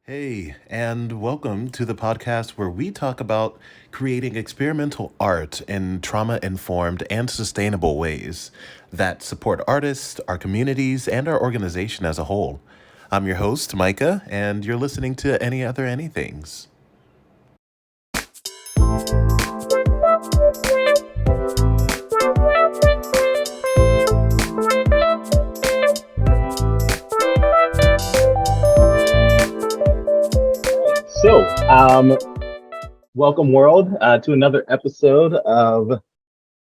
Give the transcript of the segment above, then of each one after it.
Hey, and welcome to the podcast where we talk about creating experimental art in trauma informed and sustainable ways that support artists, our communities, and our organization as a whole. I'm your host, Micah, and you're listening to Any Other Anythings. So, welcome world to another episode of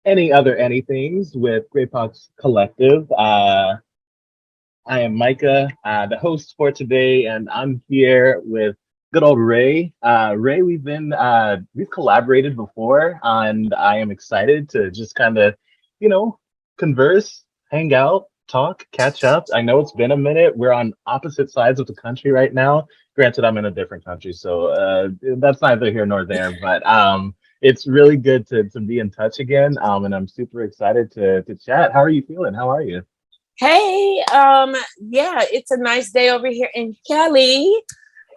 Any Other Anythings with Greypox Collective. I am Micah, the host for today, and I'm here with good old Ray. Ray, we've collaborated before, and I am excited to just kind of, you know, converse, hang out, talk, catch up. I know it's been a minute. We're on opposite sides of the country right now. Granted, I'm in a different country, so that's neither here nor there. But it's really good to be in touch again, and I'm super excited to chat. How are you feeling? How are you? Hey, yeah, it's a nice day over here in Cali.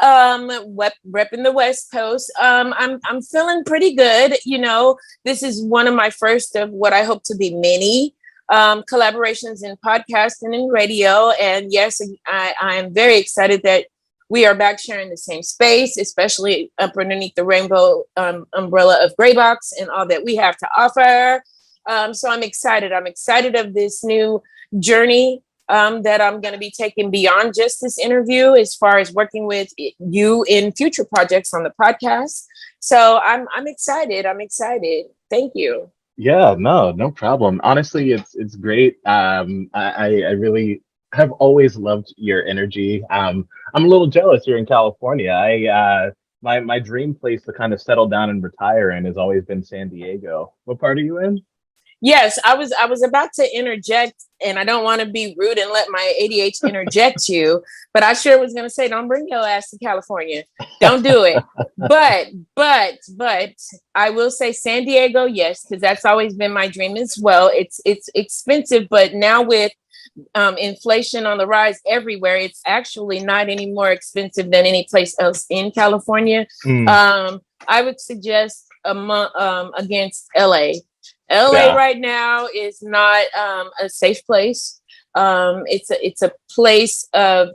Repping the West Coast. I'm feeling pretty good. This is one of my first of what I hope to be many collaborations in podcast and in radio. And yes, I am very excited that we are back sharing the same space, especially up underneath the rainbow umbrella of Graybox and all that we have to offer. So I'm excited. I'm excited of this new journey that I'm going to be taking beyond just this interview, as far as working with you in future projects on the podcast. So I'm excited. I'm excited. Thank you. Yeah, no problem. Honestly, it's great. I really have always loved your energy. I'm a little jealous you're in California. My dream place to kind of settle down and retire in has always been San Diego. What part are you in? Yes, I was about to interject, and I don't want to be rude and let my ADH interject you, but I sure was going to say, don't bring your ass to California. Don't do it. But I will say San Diego, yes, because that's always been my dream as well. It's expensive, but now with inflation on the rise everywhere, it's actually not any more expensive than any place else in California. Mm, I would suggest against LA. LA yeah, right now is not a safe place. It's a place of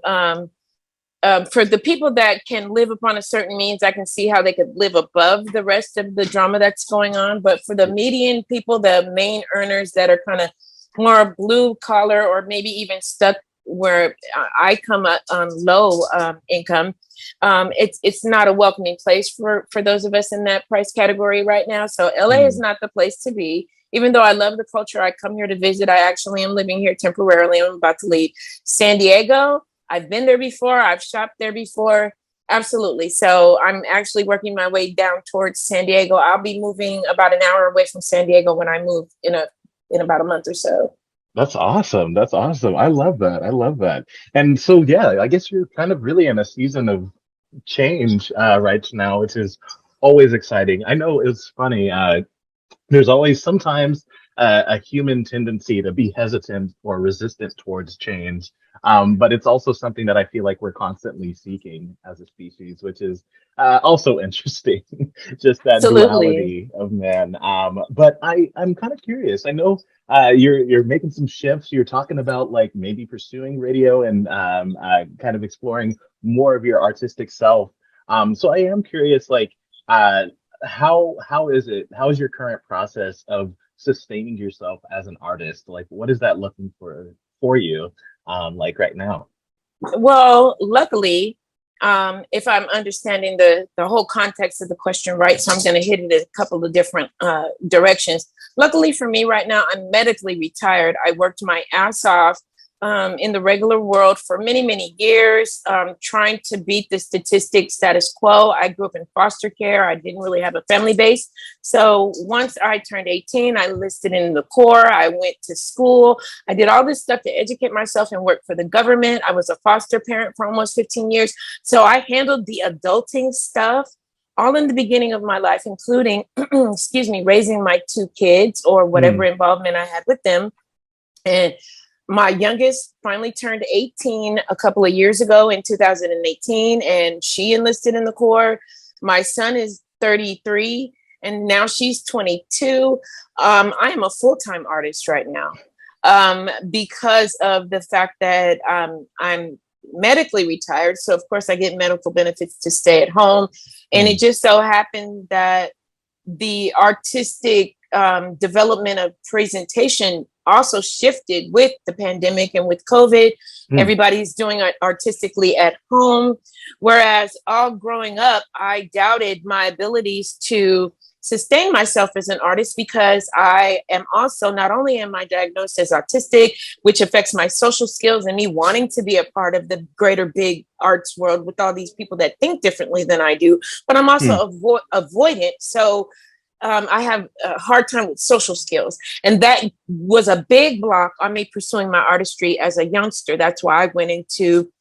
for the people that can live upon a certain means. I can see how they could live above the rest of the drama that's going on. But for the median people, the main earners that are kind of more blue collar or maybe even stuck where I come up low income, it's not a welcoming place for those of us in that price category right now. So LA is mm, not the place to be. Even though I love the culture, I come here to visit. I actually am living here temporarily. I'm about to leave San Diego. I've been there before. I've shopped there before. Absolutely. So I'm actually working my way down towards San Diego. I'll be moving about an hour away from San Diego when I move in about a month or so. that's awesome. That's awesome. I love that. I love that. And so, yeah, I guess you're kind of really in a season of change right now, which is always exciting. I know it's funny. There's always sometimes a human tendency to be hesitant or resistant towards change. But it's also something that I feel like we're constantly seeking as a species, which is also interesting, just that Absolutely. duality of man. But I'm kind of curious. I know you're making some shifts. You're talking about like maybe pursuing radio and kind of exploring more of your artistic self. So I am curious, like, uh, how is it? How is your current process of sustaining yourself as an artist? Like, what is that looking for you, like right now? Well, luckily, if I'm understanding the whole context of the question right, so I'm going to hit it in a couple of different directions. Luckily for me, right now, I'm medically retired. I worked my ass off in the regular world for many, many years, trying to beat the statistic status quo. I grew up in foster care. I didn't really have a family base. So once I turned 18, I enlisted in the Corps. I went to school. I did all this stuff to educate myself and work for the government. I was a foster parent for almost 15 years. So I handled the adulting stuff all in the beginning of my life, including, excuse me, raising my two kids or whatever Mm, involvement I had with them. And My youngest finally turned 18 a couple of years ago in 2018, and she enlisted in the Corps. My son is 33, and now she's 22. I am a full-time artist right now because of the fact that I'm medically retired. So, of course, I get medical benefits to stay at home. And it just so happened that the artistic development of presentation also shifted with the pandemic and with COVID. Everybody's doing it artistically at home. Whereas all growing up, I doubted my abilities to sustain myself as an artist because I am also, not only am I diagnosed as autistic, which affects my social skills and me wanting to be a part of the greater big arts world with all these people that think differently than I do, but I'm also avoidant. So I have a hard time with social skills. And that was a big block on me pursuing my artistry as a youngster. That's why I went into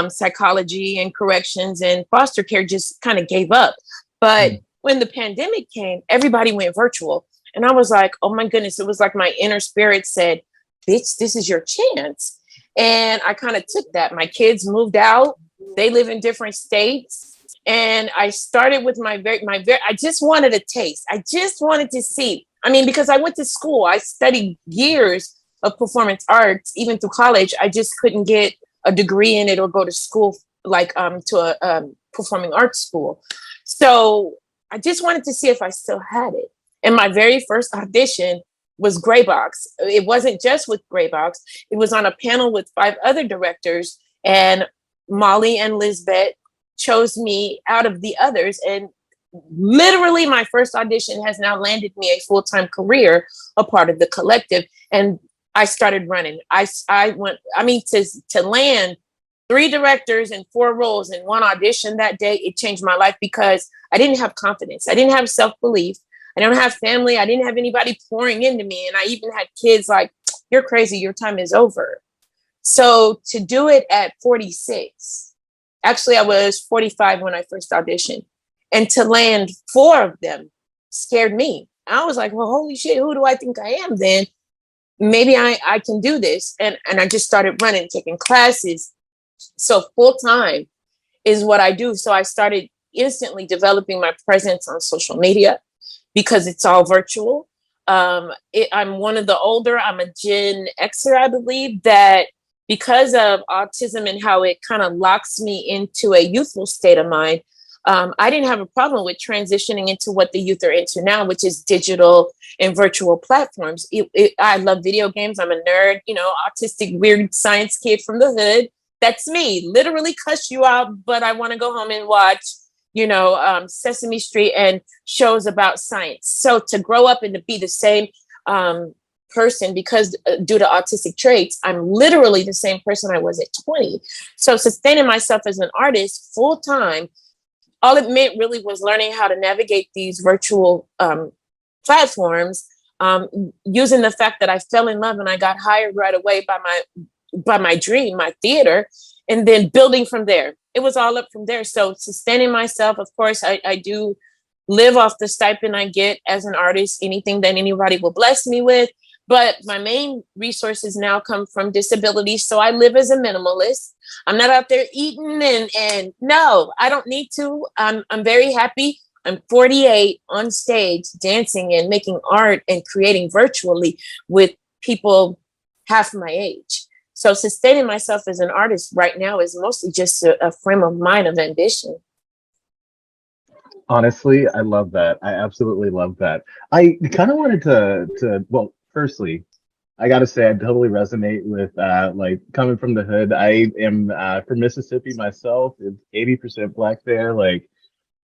psychology and corrections, and foster care just kind of gave up. But when the pandemic came, everybody went virtual. And I was like, oh my goodness, it was like my inner spirit said, bitch, this is your chance. And I kind of took that. My kids moved out. They live in different states. And I started with I just wanted a taste. I just wanted to see. I mean, because I went to school, I studied years of performance arts, even through college. I just couldn't get a degree in it or go to school, like to a performing arts school. So I just wanted to see if I still had it. And my very first audition was Gray Box. It wasn't just with Gray Box. It was on a panel with 5 other directors, and Molly and Lisbeth chose me out of the others. And literally my first audition has now landed me a full-time career, a part of the collective. And I started running. I went, to land 3 directors and 4 roles in one audition that day, it changed my life because I didn't have confidence. I didn't have self-belief. I don't have family. I didn't have anybody pouring into me. And I even had kids like, you're crazy. Your time is over. So to do it at 46, actually, I was 45 when I first auditioned. And to land 4 of them scared me. I was like, well, holy shit, who do I think I am then? Maybe I can do this. And I just started running, taking classes. So full time is what I do. So I started instantly developing my presence on social media because it's all virtual. I'm one of the older, I'm a Gen Xer, I believe, that because of autism and how it kind of locks me into a youthful state of mind, I didn't have a problem with transitioning into what the youth are into now, which is digital and virtual platforms. I love video games. I'm a nerd, autistic, weird science kid from the hood. That's me. Literally cuss you out, but I want to go home and watch, Sesame Street and shows about science. So to grow up and to be the same person, because due to autistic traits, I'm literally the same person I was at 20. So sustaining myself as an artist full time, all it meant really was learning how to navigate these virtual platforms, using the fact that I fell in love and I got hired right away by my dream, my theater, and then building from there. It was all up from there. So sustaining myself, of course, I do live off the stipend I get as an artist, anything that anybody will bless me with. But my main resources now come from disability. So I live as a minimalist. I'm not out there eating and no, I don't need to. I'm very happy. I'm 48 on stage, dancing and making art and creating virtually with people half my age. So sustaining myself as an artist right now is mostly just a frame of mind of ambition. Honestly, I love that. I absolutely love that. I kind of wanted well, firstly, I gotta say I totally resonate with like coming from the hood. I am from Mississippi myself. It's 80% black there. Like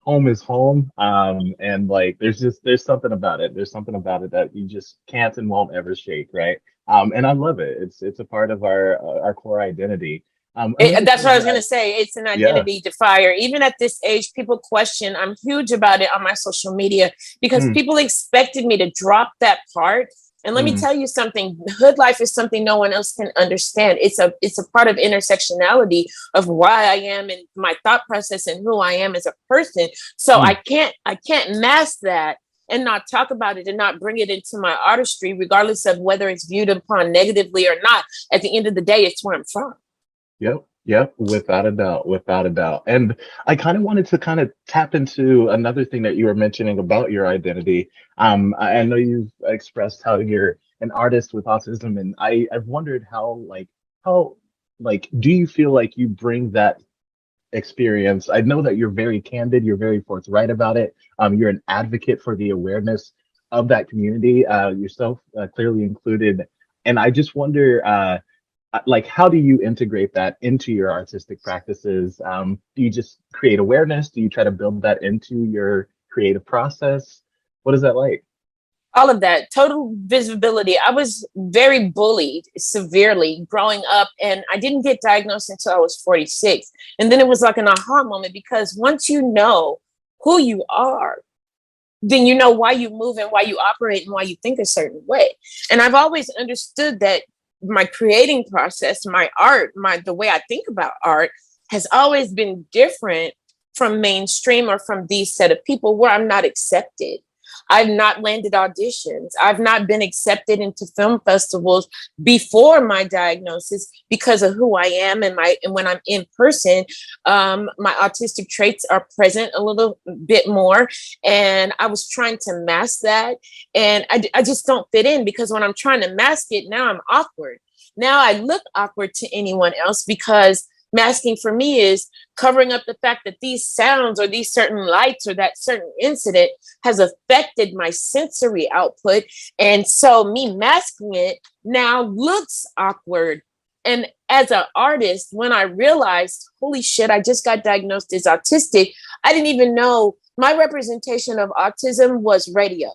home is home. And like there's something about it. There's something about it that you just can't and won't ever shake, right? And I love it. It's a part of our core identity. That's what I was going to say. It's an Yeah. identity defier. Even at this age, people question. I'm huge about it on my social media because people expected me to drop that part. And let me tell you something. Hood life is something no one else can understand. It's a part of intersectionality of why I am and my thought process and who I am as a person. So I can't mask that and not talk about it and not bring it into my artistry, regardless of whether it's viewed upon negatively or not, at the end of the day, it's where I'm from. Yep, without a doubt, without a doubt. And I kind of wanted to kind of tap into another thing that you were mentioning about your identity. I know you've expressed how you're an artist with autism, and I've wondered how do you feel like you bring that experience? I know that you're very candid, you're very forthright about it. You're an advocate for the awareness of that community, yourself clearly included. And I just wonder, like, how do you integrate that into your artistic practices? Do you just create awareness? Do you try to build that into your creative process? What is that like? All of that, total visibility. I was very bullied severely growing up, and I didn't get diagnosed until I was 46. And then it was like an aha moment, because once you know who you are, then you know why you move and why you operate and why you think a certain way. And I've always understood that my creating process, my art, the way I think about art has always been different from mainstream or from these set of people where I'm not accepted. I've not landed auditions. I've not been accepted into film festivals before my diagnosis because of who I am, and when I'm in person, my autistic traits are present a little bit more. And I was trying to mask that, and I just don't fit in, because when I'm trying to mask it, now I'm awkward. Now I look awkward to anyone else, because masking for me is covering up the fact that these sounds or these certain lights or that certain incident has affected my sensory output. And so me masking it now looks awkward. And as an artist, when I realized, holy shit, I just got diagnosed as autistic, I didn't even know my representation of autism was radio.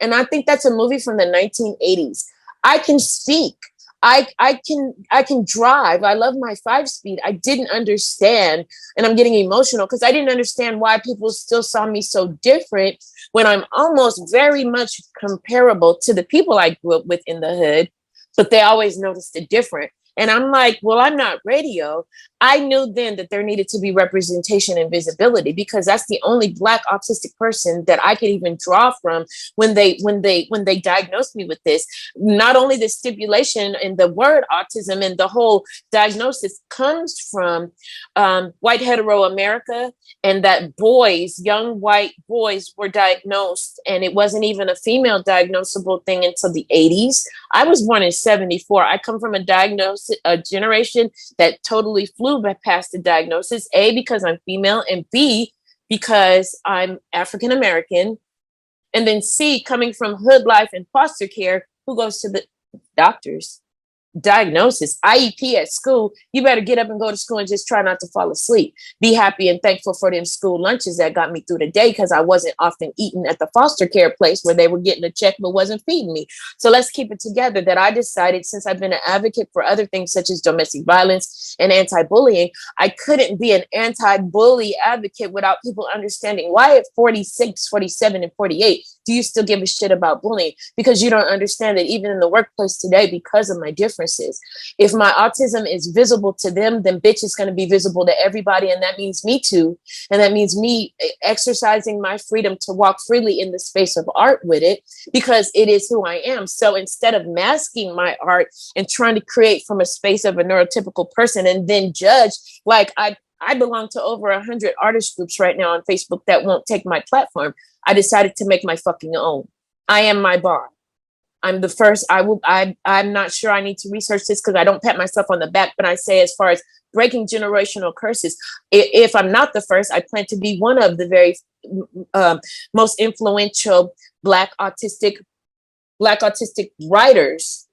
And I think that's a movie from the 1980s. I can speak. I can drive. I love my 5-speed. I didn't understand, and I'm getting emotional because I didn't understand why people still saw me so different when I'm almost very much comparable to the people I grew up with in the hood, but they always noticed it different. And I'm like, well, I'm not radio. I knew then that there needed to be representation and visibility, because that's the only Black autistic person that I could even draw from when they diagnosed me with this. Not only the stipulation in the word autism and the whole diagnosis comes from white hetero America, and that young white boys were diagnosed, and it wasn't even a female diagnosable thing until the 80s. I was born in 74. I come from a generation that totally flew past the diagnosis, A, because I'm female, and B, because I'm African American, and then C, coming from hood life and foster care, who goes to the doctors. Diagnosis, IEP at school, you better get up and go to school and just try not to fall asleep. Be happy and thankful for them school lunches that got me through the day, because I wasn't often eating at the foster care place where they were getting a check but wasn't feeding me. So let's keep it together that I decided, since I've been an advocate for other things such as domestic violence and anti-bullying, I couldn't be an anti-bully advocate without people understanding why at 46, 47, and 48 do you still give a shit about bullying? Because you don't understand that even in the workplace today, because of my differences, if my autism is visible to them, then bitch is going to be visible to everybody. And that means me too. And that means me exercising my freedom to walk freely in the space of art with it, because it is who I am. So instead of masking my art and trying to create from a space of a neurotypical person and then judge, like I belong to over 100 artist groups right now on Facebook that won't take my platform. I decided to make my fucking own. I am my bar. I'm the first. I'm not sure. I need to research this because I don't pat myself on the back, but I say, as far as breaking generational curses, if I'm not the first, I plan to be one of the very most influential Black autistic writers,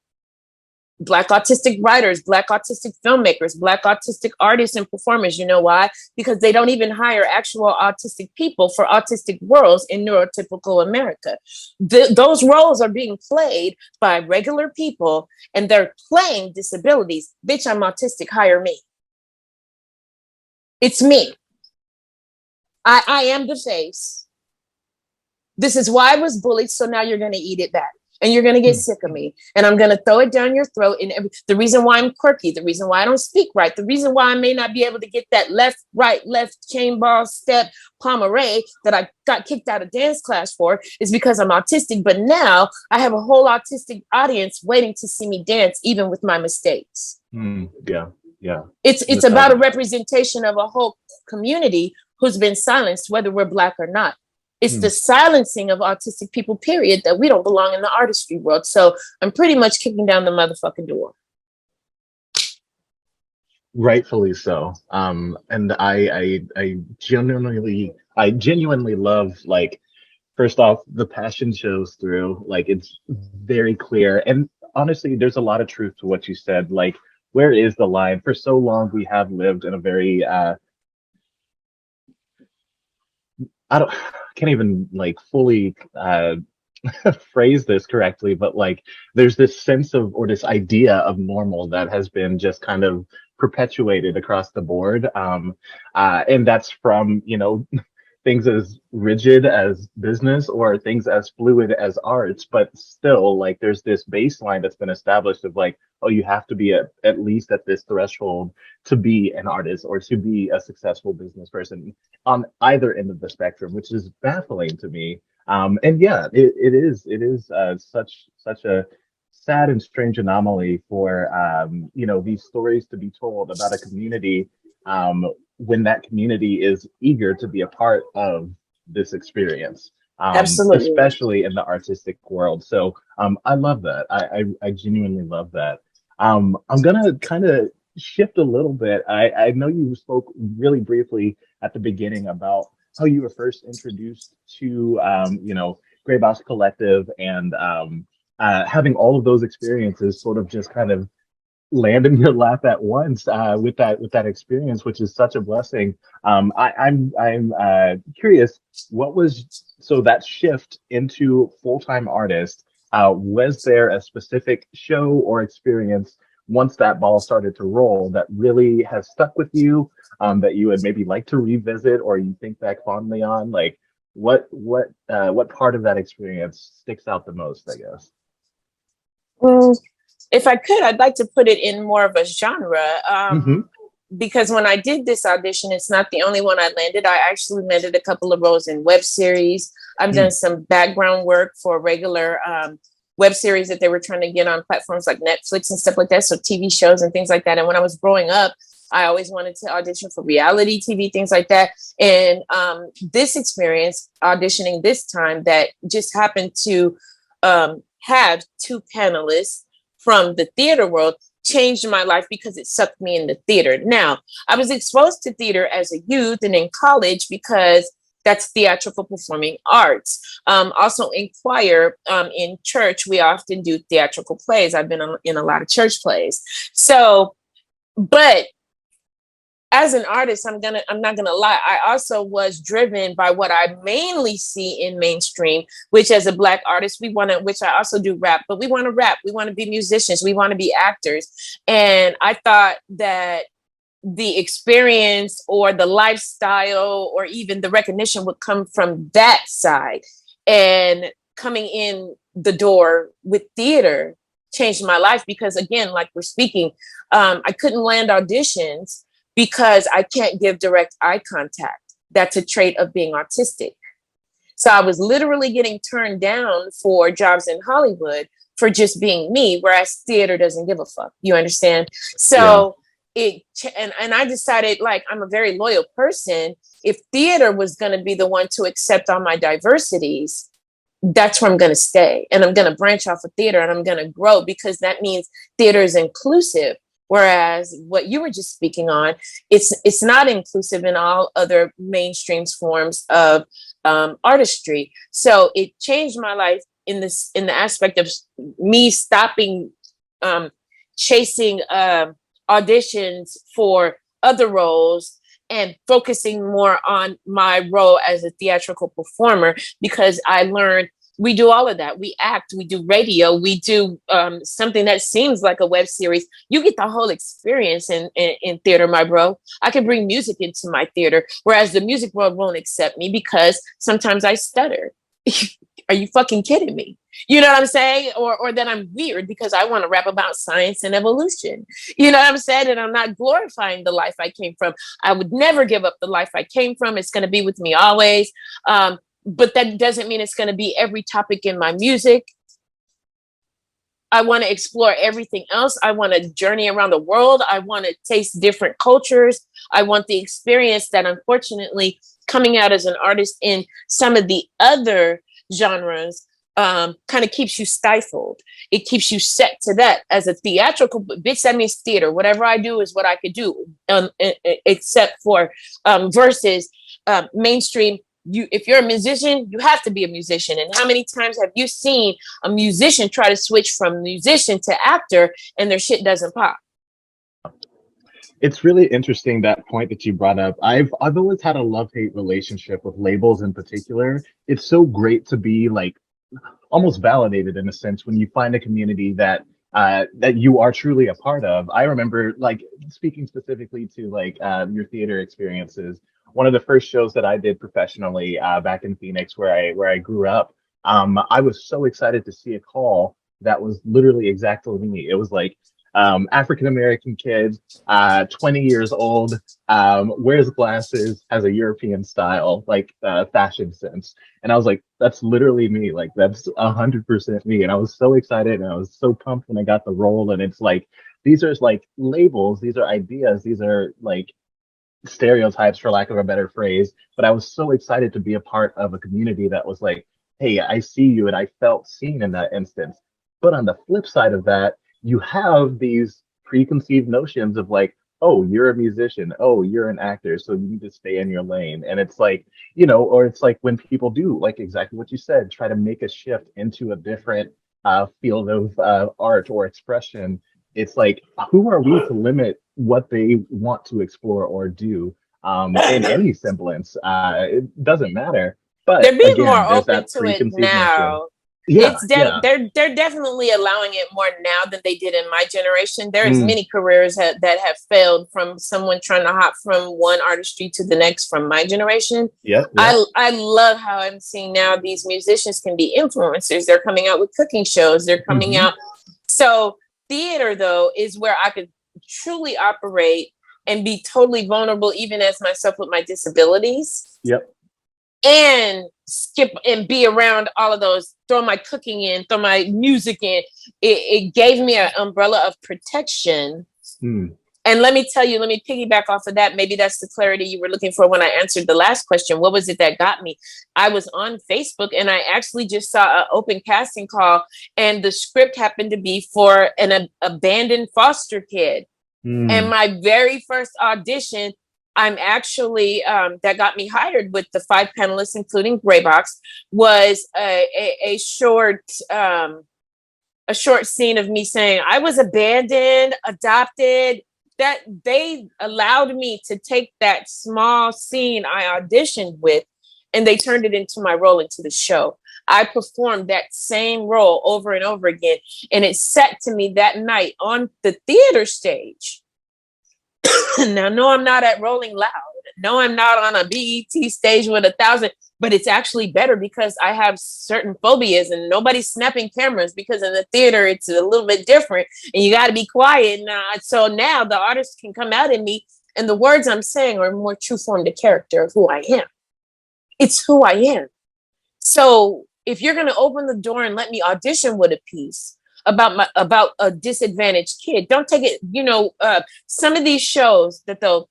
Black autistic filmmakers, Black autistic artists and performers. You know why? Because they don't even hire actual autistic people for autistic roles in neurotypical America. Those roles are being played by regular people, and they're playing disabilities. Bitch, I'm autistic, hire me. It's me. I am the face. This is why I was bullied, so now you're going to eat it back. and you're going to get sick of me, and I'm going to throw it down your throat. And the reason why I'm quirky, the reason why I don't speak right, the reason why I may not be able to get that left, right, left chain ball step Pomeray that I got kicked out of dance class for is because I'm autistic. But now I have a whole autistic audience waiting to see me dance, even with my mistakes. Yeah. It's about a representation of a whole community who's been silenced, whether we're Black or not. It's the silencing of autistic people, period, that we don't belong in the artistry world. So I'm pretty much kicking down the motherfucking door. Rightfully so. And I genuinely love, like, first off, the passion shows through. Like, it's very clear. And honestly, there's a lot of truth to what you said. Like, where is the line? For so long, we have lived in a very can't even like fully phrase this correctly, but like there's this sense of, or this idea of normal that has been just kind of perpetuated across the board. And that's from, things as rigid as business or things as fluid as arts, but still, like, there's this baseline that's been established of like, oh, you have to be at least at this threshold to be an artist or to be a successful business person on either end of the spectrum, which is baffling to me. And yeah, it is such a sad and strange anomaly for these stories to be told about a community when that community is eager to be a part of this experience, Absolutely, especially in the artistic world. So I love that. I genuinely love that. I'm gonna kind of shift a little bit. I know you spoke really briefly at the beginning about how you were first introduced to Gray Box Collective, and having all of those experiences sort of just kind of land in your lap at once with that experience, which is such a blessing. I'm curious, what was that shift into full-time artist? Was there a specific show or experience once that ball started to roll that really has stuck with you, that you would maybe like to revisit or you think back fondly on? Like, what part of that experience sticks out the most, I guess? Well, if I could, I'd like to put it in more of a genre, because when I did this audition, it's not the only one I landed. I actually landed a couple of roles in web series. I've done some background work for regular web series that they were trying to get on platforms like Netflix and stuff like that. So TV shows and things like that. And when I was growing up, I always wanted to audition for reality TV, things like that. And this experience, auditioning this time, that just happened to have two panelists from the theater world, changed my life because it sucked me into theater. Now, I was exposed to theater as a youth and in college because that's theatrical performing arts. Also in choir, in church, we often do theatrical plays. I've been in a lot of church plays. So, but as an artist, I'm not gonna lie, I also was driven by what I mainly see in mainstream, which as a Black artist, which I also do rap, but we want to rap, we want to be musicians, we want to be actors. And I thought that the experience or the lifestyle or even the recognition would come from that side. And coming in the door with theater changed my life because, again, like we're speaking, I couldn't land auditions because I can't give direct eye contact. That's a trait of being autistic. So I was literally getting turned down for jobs in Hollywood for just being me, whereas theater doesn't give a fuck. You understand? So and I decided, like, I'm a very loyal person. If theater was going to be the one to accept all my diversities, that's where I'm going to stay. And I'm going to branch off of theater and I'm going to grow, because that means theater is inclusive. Whereas what you were just speaking on, it's not inclusive in all other mainstream forms of artistry. So it changed my life in the aspect of me stopping chasing auditions for other roles and focusing more on my role as a theatrical performer, because I learned we do all of that. We act, we do radio, we do something that seems like a web series. You get the whole experience in theater, my bro. I can bring music into my theater, whereas the music world won't accept me because sometimes I stutter. Are you fucking kidding me? You know what I'm saying? Or that I'm weird because I want to rap about science and evolution. You know what I'm saying? And I'm not glorifying the life I came from. I would never give up the life I came from. It's going to be with me always. But that doesn't mean it's going to be every topic in my music. I want to explore everything else. I want to journey around the world. I want to taste different cultures. I want the experience that, unfortunately, coming out as an artist in some of the other genres kind of keeps you stifled. It keeps you set to that. As a theatrical bitch, that means theater. Whatever I do is what I could do, except for versus mainstream. If you're a musician, you have to be a musician. And how many times have you seen a musician try to switch from musician to actor and their shit doesn't pop? It's really interesting, that point that you brought up. I've always had a love-hate relationship with labels in particular. It's so great to be like almost validated in a sense when you find a community that that you are truly a part of. I remember, like, speaking specifically to like your theater experiences. One of the first shows that I did professionally back in Phoenix, where I grew up, I was so excited to see a call that was literally exactly me. It was like African American kid, 20 years old, wears glasses, has a European style, like fashion sense. And I was like, that's literally me. Like, that's 100% me. And I was so excited and I was so pumped when I got the role. And it's like, these are like labels, these are ideas, these are like stereotypes, for lack of a better phrase. But I was so excited to be a part of a community that was like, hey, I see you, and I felt seen in that instance. But on the flip side of that, you have these preconceived notions of like, oh, you're a musician, oh, you're an actor, so you need to stay in your lane. And it's like, or it's like when people do like exactly what you said, try to make a shift into a different field of art or expression. It's like, who are we to limit what they want to explore or do in any semblance? It doesn't matter. But They're being more again, there's open that to it preconceived notion. now. Yeah, yeah. They're definitely allowing it more now than they did in my generation. There's Mm, many careers that have failed from someone trying to hop from one artistry to the next from my generation. yep, yep. I love how I'm seeing now these musicians can be influencers. They're coming out with cooking shows. They're coming Hmm. out. So theater, though, is where I could truly operate and be totally vulnerable, even as myself with my disabilities, Yep. and skip and be around all of those, throw my cooking in, throw my music in. It gave me an umbrella of protection. Mm. And let me tell you, let me piggyback off of that. Maybe that's the clarity you were looking for when I answered the last question. What was it that got me? I was on Facebook and I actually just saw an open casting call, and the script happened to be for an abandoned foster kid. And Mm. my very first audition, I'm actually, that got me hired with the 5 panelists, including Graybox, was a short scene of me saying I was abandoned, adopted. That they allowed me to take that small scene I auditioned with, and they turned it into my role into the show. I performed that same role over and over again, and it set to me that night on the theater stage. Now, no, I'm not at Rolling Loud. No, I'm not on a BET stage with 1,000, but it's actually better because I have certain phobias and nobody's snapping cameras, because in the theater, it's a little bit different and you got to be quiet. So now the artist can come out in me, and the words I'm saying are more true form to character of who I am. It's who I am. So if you're going to open the door and let me audition with a piece about a disadvantaged kid, don't take it, some of these shows that they'll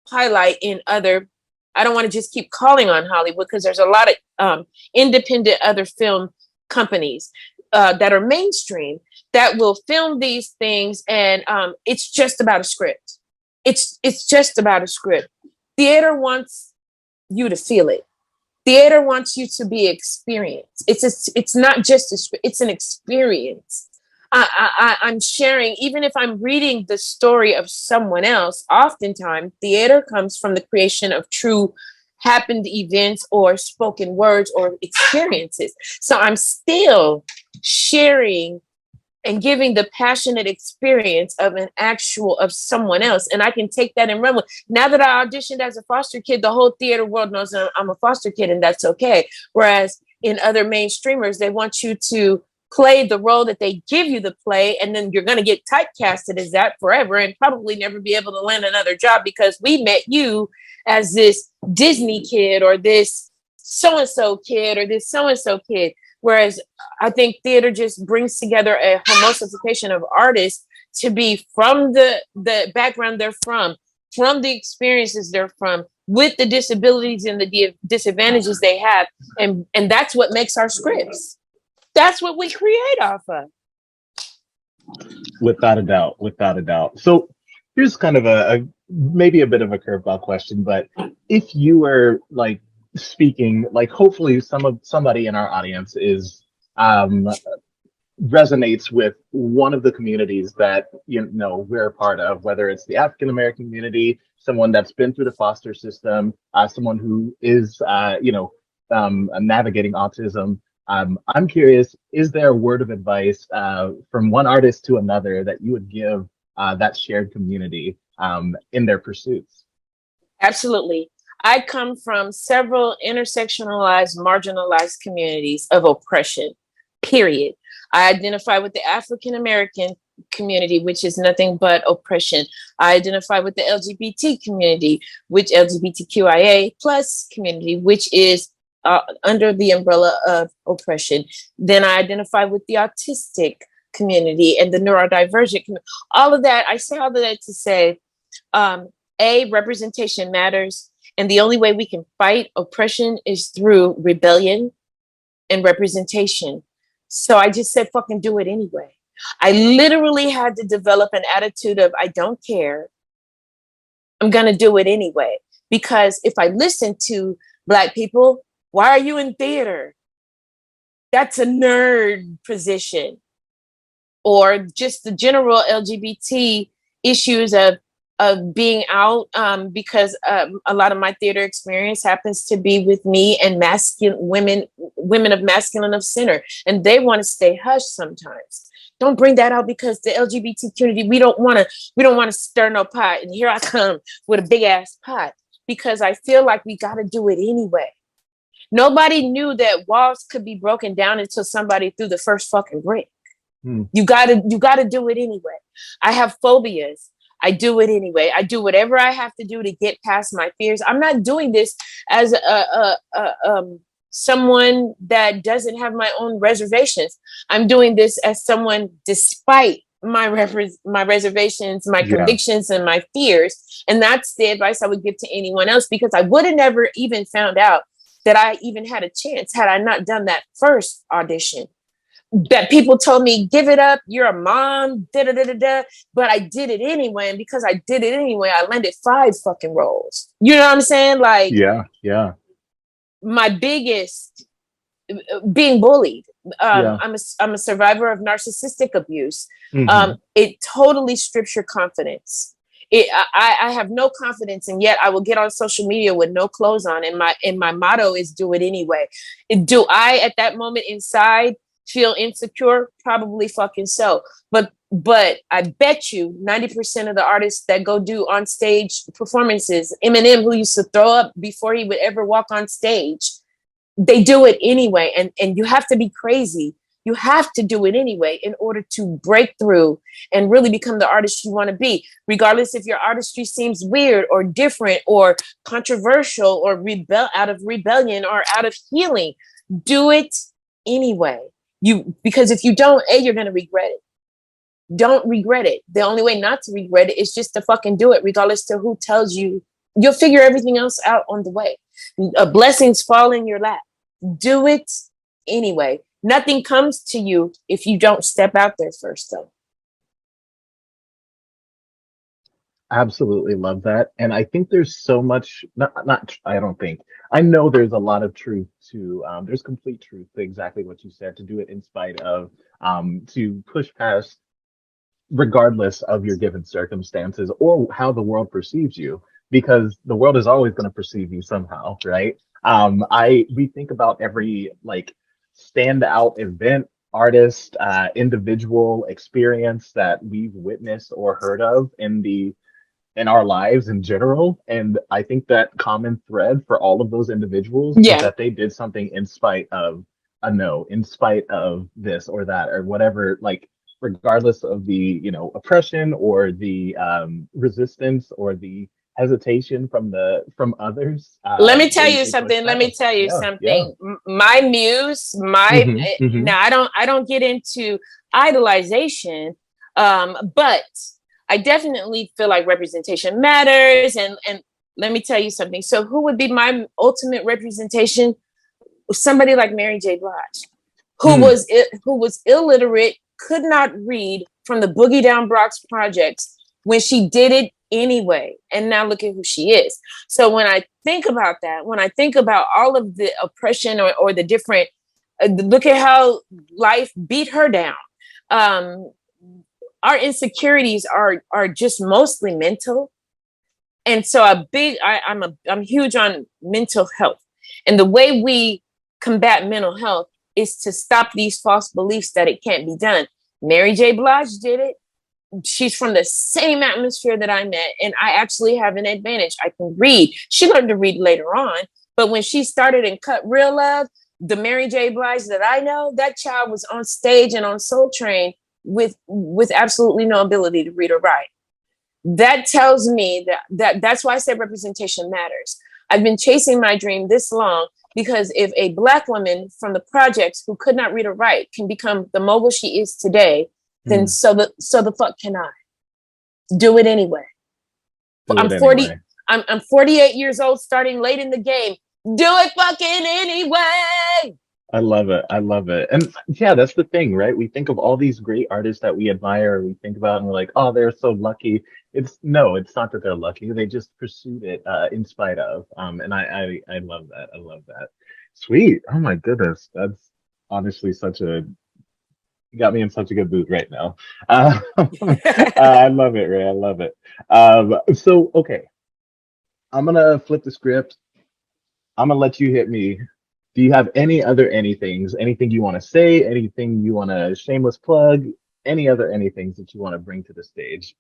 highlight in other, I don't want to just keep calling on Hollywood, because there's a lot of independent other film companies that are mainstream that will film these things, and it's just about a script. It's just about a script. Theater wants you to feel it. Theater wants you to be experienced. It's not just a script, it's an experience. I'm sharing, even if I'm reading the story of someone else, oftentimes theater comes from the creation of true happened events or spoken words or experiences. So I'm still sharing and giving the passionate experience of of someone else. And I can take that and run with. Now that I auditioned as a foster kid, the whole theater world knows I'm a foster kid, and that's okay. Whereas in other mainstreamers. They want you to play the role that they give you to play, and then you're going to get typecasted as that forever and probably never be able to land another job because we met you as this Disney kid or this so-and-so kid or this so-and-so kid. Whereas I think theater just brings together a homogenization of artists to be from the background they're from the experiences they're from, with the disabilities and the disadvantages they have. And that's what makes our scripts. That's what we create off of. Without a doubt, without a doubt. So here's kind of a maybe a bit of a curveball question, but if you were like speaking, like hopefully somebody in our audience is resonates with one of the communities that we're a part of, whether it's the African American community, someone that's been through the foster system, someone who is navigating autism. I'm curious, is there a word of advice from one artist to another that you would give that shared community in their pursuits? Absolutely. I come from several intersectionalized, marginalized communities of oppression, period. I identify with the African American community, which is nothing but oppression. I identify with the LGBT community, which LGBTQIA plus community, which is under the umbrella of oppression. Then I identify with the autistic community and the neurodivergent community. All of that, I say all of that to say, representation matters. And the only way we can fight oppression is through rebellion and representation. So I just said, fucking do it anyway. I literally had to develop an attitude of, I don't care. I'm going to do it anyway. Because if I listen to Black people, why are you in theater? That's a nerd position. Or just the general LGBT issues of being out, because a lot of my theater experience happens to be with me and masculine women of masculine of center, and they want to stay hushed sometimes. Don't bring that out because the LGBT community, we don't want to stir no pot. And here I come with a big ass pot because I feel like we got to do it anyway. Nobody knew that walls could be broken down until somebody threw the first fucking brick. You gotta do it anyway. I have phobias. I do it anyway. I do whatever I have to do to get past my fears. I'm not doing this as someone that doesn't have my own reservations. I'm doing this as someone, despite my reservations, my convictions, and my fears. And that's the advice I would give to anyone else, because I would have never even found out that I even had a chance had I not done that first audition. That people told me, give it up, you're a mom, but I did it anyway. And because I did it anyway, I landed 5 fucking roles. You know what I'm saying? Like, yeah. My biggest, being bullied. I'm a survivor of narcissistic abuse. It totally strips your confidence. I have no confidence, and yet I will get on social media with no clothes on. And my motto is do it anyway. Do I at that moment inside feel insecure? Probably fucking so. But I bet you 90% of the artists that go do on stage performances, Eminem, who used to throw up before he would ever walk on stage, they do it anyway. And you have to be crazy. You have to do it anyway in order to break through and really become the artist you want to be, regardless if your artistry seems weird or different or controversial or out of rebellion or out of healing. Do it anyway. Because if you don't, you're going to regret it. Don't regret it. The only way not to regret it is just to fucking do it, regardless to who tells you. You'll figure everything else out on the way. Blessings fall in your lap. Do it anyway. Nothing comes to you if you don't step out there first, though. Absolutely love that. And I think there's so much, I don't think, I know there's a lot of truth to, there's complete truth to exactly what you said, to do it in spite of, to push past, regardless of your given circumstances or how the world perceives you, because the world is always going to perceive you somehow, right? We think about every standout event, artist, individual experience that we've witnessed or heard of in our lives in general. And I think that common thread for all of those individuals is that they did something in spite of a no in spite of this or that or whatever, like regardless of the, oppression or the resistance or the hesitation from others, Let me tell you they push something. Let me past. tell you Yeah, yeah. something. My muse, Hmm. now I don't get into idolization, but I definitely feel like representation matters. And let me tell you something. So, who would be my ultimate representation? Somebody like Mary J. Blige, Mm. who was illiterate, could not read from the Boogie Down Bronx projects when she did it anyway. And now look at who she is. So when I think about that, when I think about all of the oppression or the different, look at how life beat her down. Um, our insecurities are just mostly mental, and so I'm huge on mental health, and the way we combat mental health is to stop these false beliefs that it can't be done. Mary J. Blige did it. She's from the same atmosphere that I'm at, and I actually have an advantage. I can read. She learned to read later on, but when she started in Cut Real Love, the Mary J. Blige that I know, that child was on stage and on Soul Train with absolutely no ability to read or write. That tells me that's why I said representation matters. I've been chasing my dream this long because if a Black woman from the projects who could not read or write can become the mogul she is today, then Mm. so the fuck can I do it anyway. Do I'm it 40. anyway. I'm 48 years old, starting late in the game. Do it fucking anyway. I love it. I love it. And yeah, that's the thing, right? We think of all these great artists that we admire, we think about and we're like, oh, they're so lucky. It's no, it's not that they're lucky. They just pursued it in spite of. And I love that. I love that. Sweet. Oh my goodness. That's honestly such a you got me in such a good mood right now. I love it, Ray. I love it. So okay, I'm gonna flip the script. I'm gonna let you hit me. Do you have any other anythings? Anything you want to say? Anything you want to shameless plug? Any other anythings that you want to bring to the stage?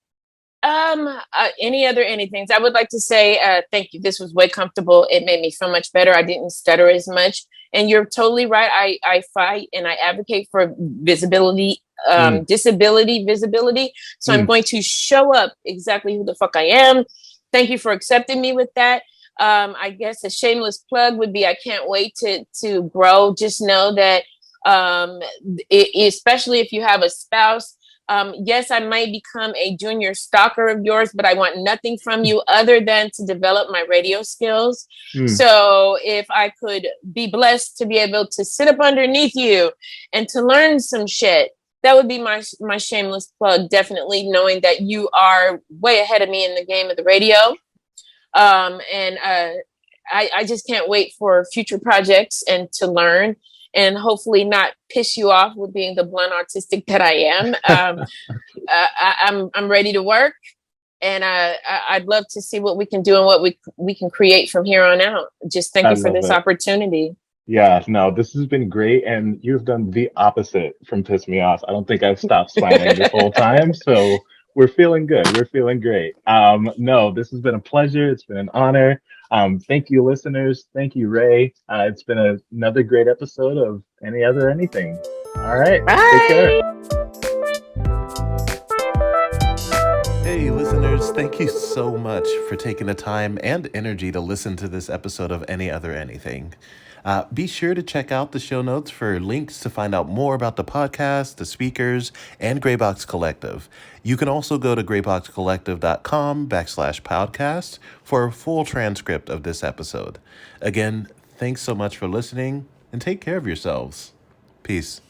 Any other anything? I would like to say thank you. This was way comfortable. It made me feel much better. I didn't stutter as much. And you're totally right. I fight and I advocate for visibility, Mm, disability visibility. So I'm mm. going to show up exactly who the fuck I am. Thank you for accepting me with that. I guess a shameless plug would be I can't wait to grow. Just know that especially if you have a spouse, yes, I might become a junior stalker of yours, but I want nothing from you other than to develop my radio skills. Mm. So if I could be blessed to be able to sit up underneath you and to learn some shit, that would be my shameless plug. Definitely knowing that you are way ahead of me in the game of the radio. And I just can't wait for future projects and to learn and hopefully not piss you off with being the blunt autistic that I am. I'm ready to work, and I'd love to see what we can do and what we can create from here on out. Just thank I you for love this it. opportunity. Yeah, no, this has been great, and you've done the opposite from piss me off. I don't think I've stopped smiling this whole time, so we're feeling good. We're feeling great. No, this has been a pleasure. It's been an honor. Thank you, listeners. Thank you, Ray. It's been another great episode of Any Other Anything. All right, take care. Bye. Hey, listeners, thank you so much for taking the time and energy to listen to this episode of Any Other Anything. Be sure to check out the show notes for links to find out more about the podcast, the speakers, and Graybox Collective. You can also go to grayboxcollective.com/podcast for a full transcript of this episode. Again, thanks so much for listening and take care of yourselves. Peace.